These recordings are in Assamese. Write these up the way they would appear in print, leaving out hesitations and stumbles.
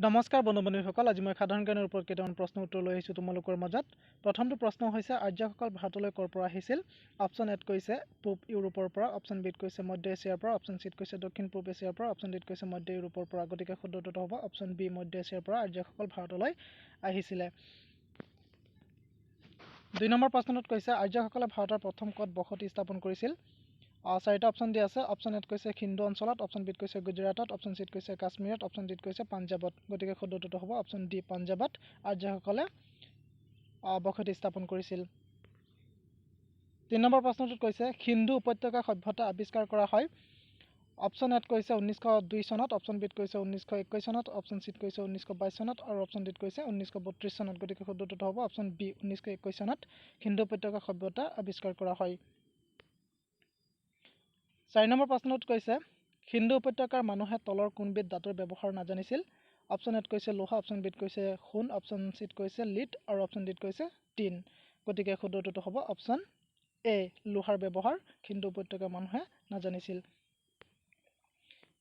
নমস্কাৰ বন্ধু-বান্ধৱীসকল, আজি মই সাধাৰণ জ্ঞানৰ ওপৰত কেইটামান প্ৰশ্ন উত্তৰ লৈ আহিছোঁ তোমালোকৰ মাজত। প্ৰথমটো প্ৰশ্ন হৈছে আৰ্যসকল ভাৰতলৈ ক'ৰ পৰা আহিছিল? অপশ্যন এত কৈছে পূব ইউৰোপৰ পৰা, অপশ্যন বিত কৈছে মধ্য এছিয়াৰ পৰা, অপশ্যন চিত কৈছে দক্ষিণ পূব এছিয়াৰ পৰা, অপশ্যন ডিত কৈছে মধ্য ইউৰোপৰ পৰা। গতিকে শুদ্ধ উত্তৰটো হ'ব অপশ্যন বি, মধ্য এছিয়াৰ পৰা আৰ্যসকল ভাৰতলৈ আহিছিলে। 2 নম্বৰ প্ৰশ্নটোত কৈছে আৰ্যসকলে ভাৰতৰ প্ৰথম ক'ত বসতি স্থাপন কৰিছিল? চাৰিটা অপশ্যন দিয়া আছে। অপশ্যন এত কৈছে সিন্ধু অঞ্চলত, অপশ্যন বিত কৈছে গুজৰাটত, অপশ্যন চিত কৈছে কাশ্মীৰত, অপশ্যন ডিত কৈছে পাঞ্জাৱত। গতিকে শুদ্ধ উত্তৰটো হ'ব অপশ্যন ডি, পাঞ্জাৱত আৰ্যসকলে বসতি স্থাপন কৰিছিল। 3 নম্বৰ প্ৰশ্নটোত কৈছে সিন্ধু উপত্যকা সভ্যতা আৱিষ্কাৰ কৰা হয়। অপশ্যন এত কৈছে 1902 চনত, অপশ্যন বিত কৈছে 1921 চনত, অপশ্যন চিত কৈছে 1922 চনত আৰু অপশ্যন ডিত কৈছে 1932 চনত। গতিকে শুদ্ধ উত্তৰটো হ'ব অপশ্যন বি, 1921 চনত সিন্ধু উপত্যকা সভ্যতা আৱিষ্কাৰ কৰা হয়। 4 নম্বৰ প্ৰশ্নটোত কৈছে সিন্ধু উপত্যকাৰ মানুহে তলৰ কোনবিধ ধাতুৰ ব্যৱহাৰ নাজানিছিল? অপশ্যন এত কৈছে লোহা, অপশ্যন বিত কৈছে সোণ, অপশ্যন চিত কৈছে লিড আৰু অপশ্যন ডিত কৈছে টিন। গতিকে শুদ্ধ উত্তৰটো হ'ব অপশ্যন এ, লোহাৰ ব্যৱহাৰ সিন্ধু উপত্যকাৰ মানুহে নাজানিছিল।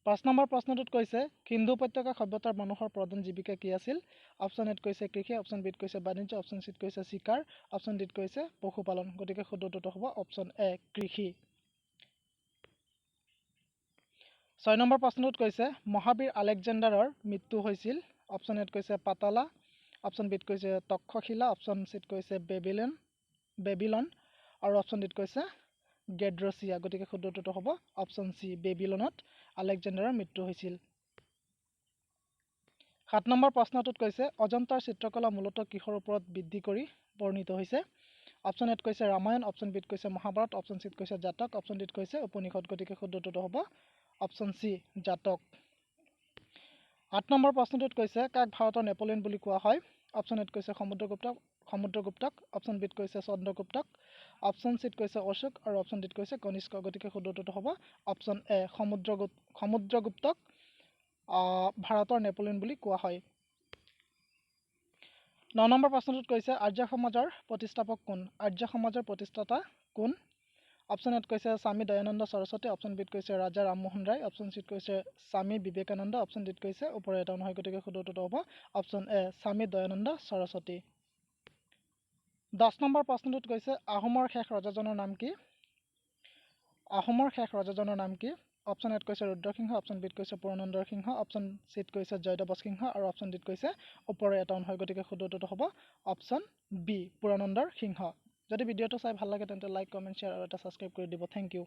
5 নম্বৰ প্ৰশ্নটোত কৈছে সিন্ধু উপত্যকা সভ্যতাৰ মানুহৰ প্ৰধান জীৱিকা কি আছিল? অপশ্যন এত কৈছে কৃষি, অপশ্যন বিত কৈছে বাণিজ্য, অপশ্যন চিত কৈছে চিকাৰ, অপশ্যন ডিত কৈছে পশুপালন। গতিকে শুদ্ধ উত্তৰটো হ'ব অপশ্যন এ, কৃষি। 6 নম্বৰ প্ৰশ্নটোত কৈছে মহাবীৰ আলেকজেণ্ডাৰৰ মৃত্যু হৈছিল। অপশ্যন এত কৈছে পাতালা, অপশ্যন বিত কৈছে তক্ষশিলা, অপশ্যন চিত কৈছে বেবিলন আৰু অপশ্যন ডিত কৈছে গেড্ৰচিয়া। গতিকে শুদ্ধ উত্তৰটো হ'ব অপশ্যন চি, বেবিলনত আলেকজেণ্ডাৰৰ মৃত্যু হৈছিল। 7 নম্বৰ প্ৰশ্নটোত কৈছে অজন্তাৰ চিত্ৰকলা মূলতঃ কিহৰ ওপৰত বৃদ্ধি কৰি বৰ্ণিত হৈছে? অপশ্যন এত কৈছে ৰামায়ণ, অপশ্যন বিত কৈছে মহাভাৰত, অপশ্যন চিত কৈছে জাতক, অপশ্যন ডিত কৈছে উপনিষদ। গতিকে শুদ্ধ উত্তৰটো হ'ব অপশ্যন চি, জাতক। 8 নম্বৰ প্ৰশ্নটোত কৈছে কাক ভাৰতৰ নেপোলিয়ন বুলি কোৱা হয়? অপশ্যন এত কৈছে সমুদ্ৰগুপ্তক, অপশ্যন বিত কৈছে চন্দ্ৰগুপ্তক, অপশ্যন চিত কৈছে অশোক আৰু অপশ্যন ডিত কৈছে কনিষ্ক। গতিকে শুদ্ধ উত্তৰটো হ'ব অপশ্যন এ, সমুদ্ৰগুপ্তক ভাৰতৰ নেপোলিয়ন বুলি কোৱা হয়। 9 নম্বৰ প্ৰশ্নটোত কৈছে আৰ্য সমাজৰ প্ৰতিষ্ঠাপক কোন? আৰ্য সমাজৰ প্ৰতিষ্ঠাতা কোন? অপশ্যন এত কৈছে স্বামী দয়ানন্দ সৰস্বতী, অপশ্যন বিত কৈছে ৰাজা ৰামমোহন ৰায়, অপশ্যন চিত কৈছে স্বামী বিবেকানন্দ, অপশ্যন ডিত কৈছে ওপৰে এটা নহয়। গতিকে শুদ্ধ উত্তৰটো হ'ব অপশ্যন এ, স্বামী দয়ানন্দ সৰস্বতী। 10 নম্বৰ প্ৰশ্নটোত কৈছে আহোমৰ শেষ ৰজাজনৰ নাম কি? আহোমৰ শেষ ৰজাজনৰ নাম কি? অপশ্যন এত কৈছে ৰুদ্ৰসিংহ, অপশ্যন বিত কৈছে পুৰন্দৰ সিংহ, অপশ্যন চিত কৈছে জয়দেৱ সিংহ আৰু অপশ্যন ডিত কৈছে ওপৰে এটা নহয়। গতিকে শুদ্ধ উত্তৰটো হ'ব অপশ্যন বি, পুৰন্দৰ সিংহ। যদি ভিডিঅ'টো চাই ভাল লাগে তেন্তে লাইক, কমেণ্ট, শ্বেয়াৰ আৰু এটা ছাবস্ক্ৰাইব কৰি দিব। Thank U.